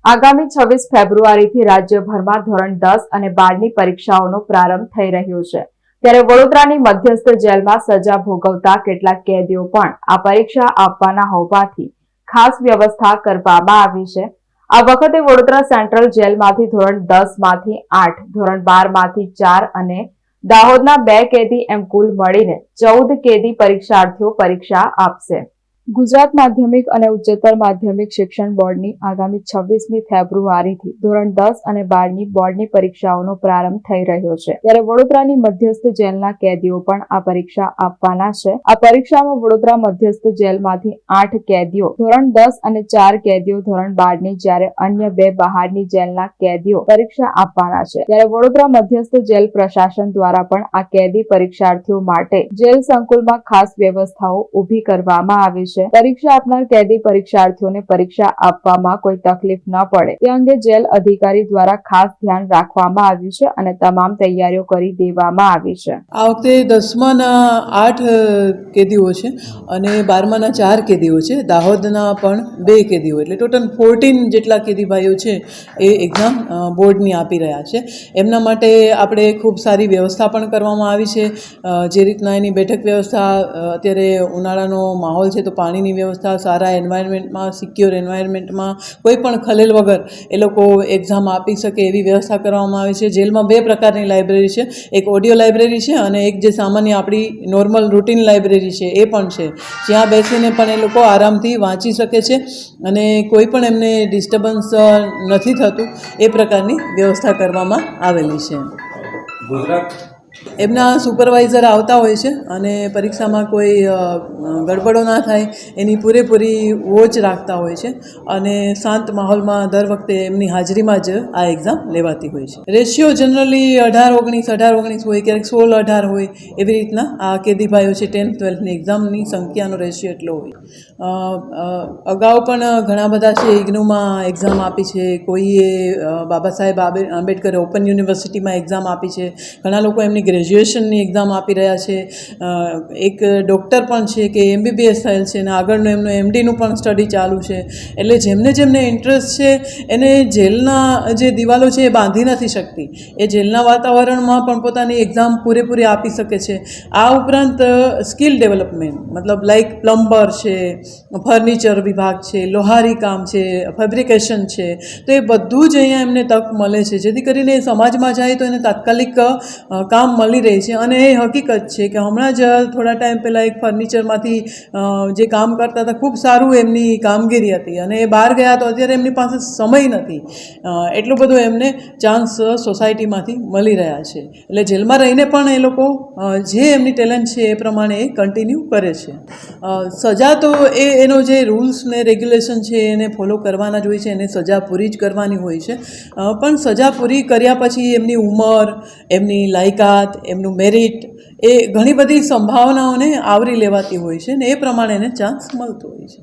આગામી 26 ફેબ્રુઆરીથી રાજ્યભરમાં ધોરણ 10 અને 12ની પરીક્ષાઓનો પ્રારંભ થઈ રહ્યો છે ત્યારે વડોદરાની મધ્યસ્થ જેલમાં સજા ભોગવતા કેટલાક કેદીઓ પણ આ પરીક્ષા આપવાના હોવાથી ખાસ વ્યવસ્થા કરવામાં આવી છે। આ વખતે વડોદરા સેન્ટ્રલ જેલમાંથી ધોરણ 10માંથી 8, ધોરણ 12માંથી 4 અને દાહોદના 2 કેદી એમ કુલ મળીને 14 કેદી પરીક્ષાર્થીઓ પરીક્ષા આપશે। ગુજરાત માધ્યમિક અને ઉચ્ચતર માધ્યમિક શિક્ષણ બોર્ડની આગામી 26મી ફેબ્રુઆરીથી ધોરણ 10 અને 12ની બોર્ડની પરીક્ષાઓનો પ્રારંભ થઈ રહ્યો છે ત્યારે વડોદરાની મધ્યસ્થ જેલના કેદીઓ પણ આ પરીક્ષા આપવાના છે। આ પરીક્ષામાં વડોદરા મધ્યસ્થ જેલમાંથી 8 કેદીઓ ધોરણ 10 અને 4 કેદીઓ ધોરણ 12ની જ્યારે અન્ય 2 બહારની જેલના કેદીઓ પરીક્ષા આપવાના છે ત્યારે વડોદરા મધ્યસ્થ જેલ પ્રશાસન દ્વારા પણ આ કેદી પરીક્ષાર્થીઓ માટે જેલ સંકુલમાં ખાસ વ્યવસ્થાઓ ઊભી કરવામાં આવી છે। પરીક્ષા આપનાર કેદી પરીક્ષાર્થીઓને પરીક્ષા આપવામાં કોઈ તકલીફ ન પડે તે અંગે જેલ અધિકારી દ્વારા ખાસ ધ્યાન રાખવામાં આવ્યું છે અને તમામ તૈયારીઓ કરી દેવામાં આવી છે। આ વખતે 10માના 8 કેદીઓ છે અને 12માના 4 કેદીઓ છે, દાહોદના પણ 2 કેદીઓ, એટલે ટોટલ 14 જેટલા કેદી ભાઈઓ છે એ એક્ઝામ બોર્ડની આપી રહ્યા છે। એમના માટે આપણે ખૂબ સારી વ્યવસ્થા પણ કરવામાં આવી છે। જે રીતના એની બેઠક વ્યવસ્થા, અત્યારે ઉનાળાનો માહોલ છે તો પાણીની વ્યવસ્થા, સારા એન્વાયરમેન્ટમાં, સિક્યોર એન્વાયરમેન્ટમાં કોઈ પણ ખલેલ વગર એ લોકો એક્ઝામ આપી શકે એવી વ્યવસ્થા કરવામાં આવી છે। જેલમાં 2 પ્રકારની લાઇબ્રેરી છે, એક ઓડિયો લાઇબ્રેરી છે અને એક જે સામાન્ય આપણી નોર્મલ રૂટીન લાઇબ્રેરી છે એ પણ છે, જ્યાં બેસીને પણ એ લોકો આરામથી વાંચી શકે છે અને કોઈ પણ એમને ડિસ્ટર્બન્સ નથી થતું એ પ્રકારની વ્યવસ્થા કરવામાં આવેલી છે। એમના સુપરવાઇઝર આવતા હોય છે અને પરીક્ષામાં કોઈ ગડબડો ના થાય એની પૂરેપૂરી વોચ રાખતા હોય છે અને શાંત માહોલમાં દર વખતે એમની હાજરીમાં જ આ એક્ઝામ લેવાતી હોય છે। રેશિયો જનરલી 18-19 હોય, ક્યારેક 16-18 હોય, એવી રીતના આ કેદીભાઈઓ છે 10th 12thની એક્ઝામની સંખ્યાનો રેશિયો એટલો હોય। અગાઉ પણ ઘણા બધા છે ઇગ્નુમાં એક્ઝામ આપી છે, કોઈએ બાબા સાહેબ આંબેડકર ઓપન યુનિવર્સિટીમાં એક્ઝામ આપી છે, ઘણા લોકો એમની ગ્રેજ્યુએશનની એક્ઝામ આપી રહ્યા છે। એક ડૉક્ટર પણ છે કે MBBS થયેલ છે અને આગળનું એમનું MDનું પણ સ્ટડી ચાલુ છે। એટલે જેમને ઇન્ટરેસ્ટ છે એને જેલના જે દિવાલો છે એ બાંધી નથી શકતી, એ જેલના વાતાવરણમાં પણ પોતાની એક્ઝામ પૂરેપૂરી આપી શકે છે। આ ઉપરાંત સ્કિલ ડેવલપમેન્ટ, મતલબ લાઈક પ્લમ્બર છે, ફર્નિચર વિભાગ છે, લોહારી કામ છે, ફેબ્રિકેશન છે, તો એ બધું જ અહીંયા એમને તક મળે છે, જેથી કરીને સમાજમાં જાય તો એને તાત્કાલિક કામ મળી રહે છે। અને એ હકીકત છે કે હમણાં જ થોડા ટાઈમ પહેલાં એક ફર્નિચરમાંથી જે કામ કરતા હતા, ખૂબ સારું એમની કામગીરી હતી અને એ બહાર ગયા તો અત્યારે એમની પાસે સમય નથી, એટલું બધું એમને ચાન્સ સોસાયટીમાંથી મળી રહ્યા છે। એટલે જેલમાં રહીને પણ એ લોકો જે એમની ટેલેન્ટ છે એ પ્રમાણે એ કન્ટિન્યુ કરે છે। સજા તો એનો જે રૂલ્સ ને રેગ્યુલેશન છે એને ફોલો કરવાના જ હોય છે, એને સજા પૂરી જ કરવાની હોય છે, પણ સજા પૂરી કર્યા પછી એમની ઉંમર, એમની લાયકાત, એમનું મેરિટ, એ ઘણી બધી સંભાવનાઓને આવરી લેવાતી હોય છે ને એ પ્રમાણે એને ચાન્સ મળતો હોય છે।